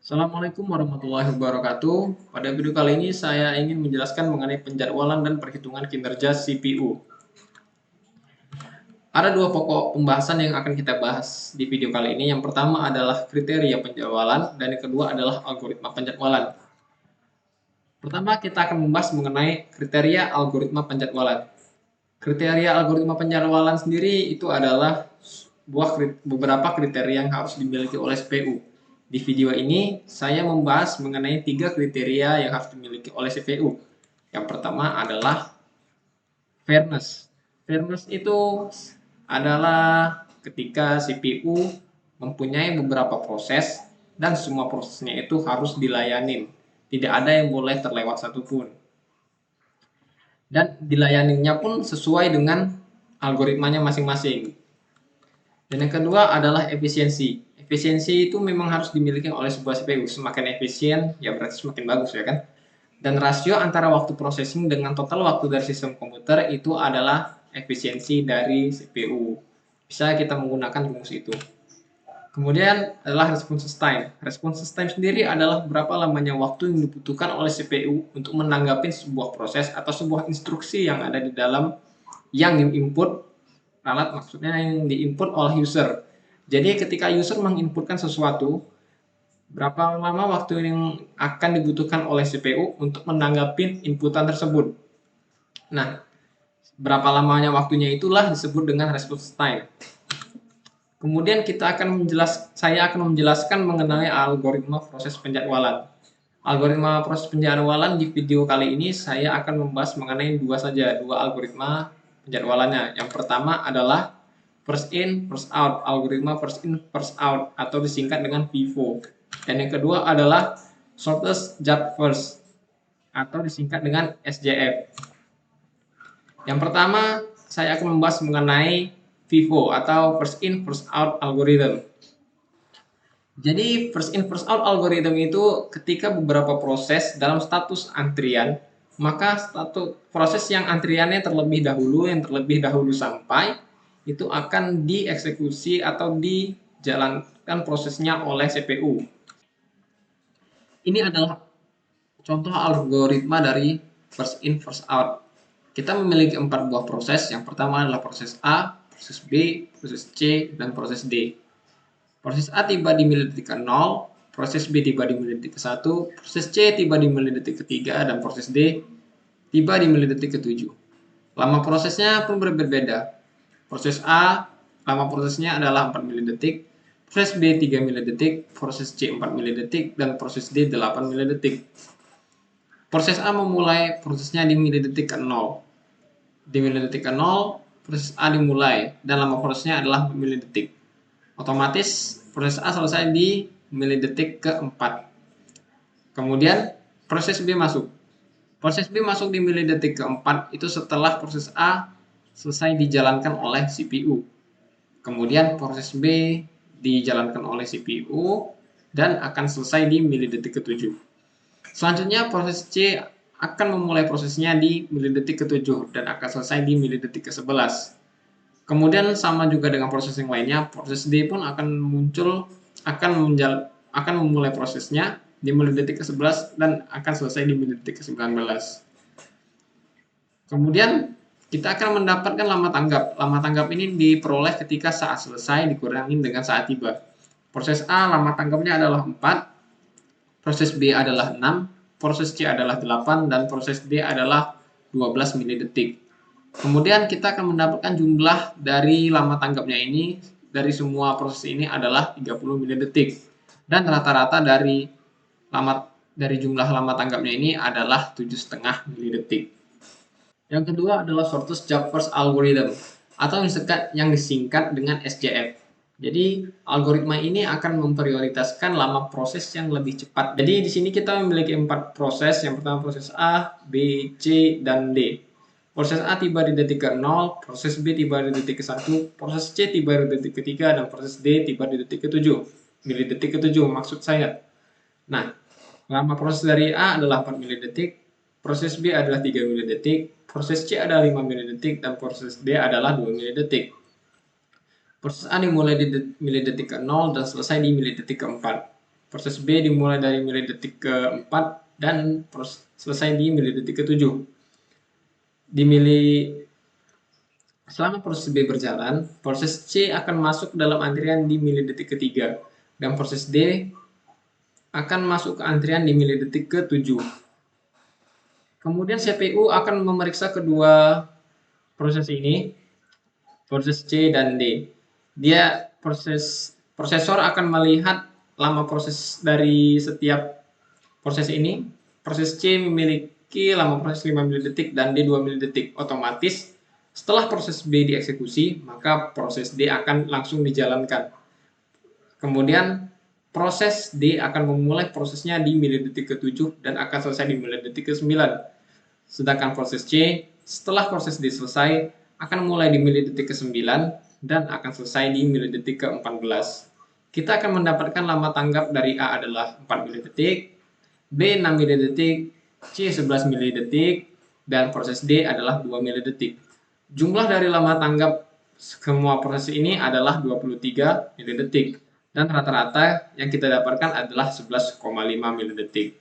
Assalamualaikum warahmatullahi wabarakatuh. Pada video kali ini saya ingin menjelaskan mengenai penjadwalan dan perhitungan kinerja CPU. Ada dua pokok pembahasan yang akan kita bahas di video kali ini. Yang pertama adalah kriteria penjadwalan dan yang kedua adalah algoritma penjadwalan. Pertama kita akan membahas mengenai kriteria algoritma penjadwalan. Kriteria algoritma penjadwalan sendiri itu adalah beberapa kriteria yang harus dimiliki oleh CPU. Di video ini, saya membahas mengenai 3 kriteria yang harus dimiliki oleh CPU. Yang pertama adalah fairness. Fairness itu adalah ketika CPU mempunyai beberapa proses dan semua prosesnya itu harus dilayani. Tidak ada yang boleh terlewat satupun. Dan dilayaninya pun sesuai dengan algoritmanya masing-masing. Dan yang kedua adalah efisiensi. Efisiensi itu memang harus dimiliki oleh sebuah CPU. Semakin efisien, ya berarti semakin bagus ya kan. Dan rasio antara waktu processing dengan total waktu dari sistem komputer itu adalah efisiensi dari CPU. Bisa kita menggunakan rumus itu. Kemudian adalah response time. Response time sendiri adalah berapa lamanya waktu yang dibutuhkan oleh CPU untuk menanggapi sebuah proses atau sebuah instruksi yang ada di dalam yang diinput alat, maksudnya yang diinput oleh user. Jadi ketika user menginputkan sesuatu, berapa lama waktu yang akan dibutuhkan oleh CPU untuk menanggapi inputan tersebut. Nah, berapa lamanya waktunya itulah disebut dengan response time. Kemudian saya akan menjelaskan mengenai algoritma proses penjadwalan. Algoritma proses penjadwalan di video kali ini saya akan membahas mengenai dua algoritma penjadwalannya. Yang pertama adalah first in, first out, algoritma first in, first out atau disingkat dengan FIFO. Dan yang kedua adalah shortest job first atau disingkat dengan SJF. Yang pertama saya akan membahas mengenai FIFO atau first in, first out algorithm. Jadi first in first out algorithm itu ketika beberapa proses dalam status antrian, maka proses yang antriannya yang terlebih dahulu sampai itu akan dieksekusi atau dijalankan prosesnya oleh CPU. Ini adalah contoh algoritma dari first in first out. Kita memiliki 4 buah proses. Yang pertama adalah proses A, proses B, proses C, dan proses D. Proses A tiba di milidetik ke 0, proses B tiba di milidetik ke 1, proses C tiba di milidetik ke 3, dan proses D tiba di milidetik ke 7. Lama prosesnya pun berbeda. Proses A, lama prosesnya adalah 4 milidetik, proses B 3 milidetik, proses C 4 milidetik, dan proses D 8 milidetik. Proses A memulai prosesnya di milidetik ke 0. Di milidetik ke 0, proses A dimulai, dan lama prosesnya adalah 4 milidetik. Otomatis proses A selesai di milidetik ke-4. Kemudian proses B masuk. Proses B masuk di milidetik ke-4 itu setelah proses A selesai dijalankan oleh CPU. Kemudian proses B dijalankan oleh CPU dan akan selesai di milidetik ke-7. Selanjutnya proses C akan memulai prosesnya di milidetik ke-7 dan akan selesai di milidetik ke-11. Kemudian sama juga dengan proses yang lainnya, proses D pun akan memulai prosesnya di milidetik ke-11 dan akan selesai di milidetik ke-19. Kemudian kita akan mendapatkan lama tanggap. Lama tanggap ini diperoleh ketika saat selesai dikurangi dengan saat tiba. Proses A lama tanggapnya adalah 4, proses B adalah 6, proses C adalah 8, dan proses D adalah 12 milidetik. Kemudian kita akan mendapatkan jumlah dari lama tanggapnya ini dari semua proses ini adalah 30 milidetik. Dan rata-rata dari jumlah lama tanggapnya ini adalah 7,5 milidetik. Yang kedua adalah shortest job first algorithm atau yang disingkat dengan SJF. Jadi algoritma ini akan memprioritaskan lama proses yang lebih cepat. Jadi di sini kita memiliki 4 proses. Yang pertama proses A, B, C, dan D. Proses A tiba di detik ke-0, proses B tiba di detik ke-1, proses C tiba di detik ke-3, dan proses D tiba di detik ke-7. Milidetik ke-7 maksud saya. Nah, lama proses dari A adalah 4 milidetik, proses B adalah 3 milidetik, proses C adalah 5 milidetik, dan proses D adalah 2 milidetik. Proses A dimulai di milidetik ke-0 dan selesai di milidetik ke-4. Proses B dimulai dari milidetik ke-4 dan selesai di milidetik ke-7. Selama proses B berjalan, proses C akan masuk dalam antrian di milidetik ke-3 dan proses D akan masuk ke antrian di milidetik ke-7. Kemudian CPU akan memeriksa kedua proses ini, proses C dan D. Prosesor akan melihat lama proses dari setiap proses ini. Proses C memiliki lama proses 5 milidetik dan D 2 milidetik. Otomatis setelah proses B dieksekusi, maka proses D akan langsung dijalankan. Kemudian proses D akan memulai prosesnya di milidetik ke-7 dan akan selesai di milidetik ke-9. Sedangkan proses C setelah proses D selesai akan mulai di milidetik ke-9 dan akan selesai di milidetik ke-14. Kita akan mendapatkan lama tanggap dari A adalah 4 milidetik, B 6 milidetik, C 11 milidetik, dan proses D adalah 2 milidetik. Jumlah dari lama tanggap semua proses ini adalah 23 milidetik dan rata-rata yang kita dapatkan adalah 11,5 milidetik.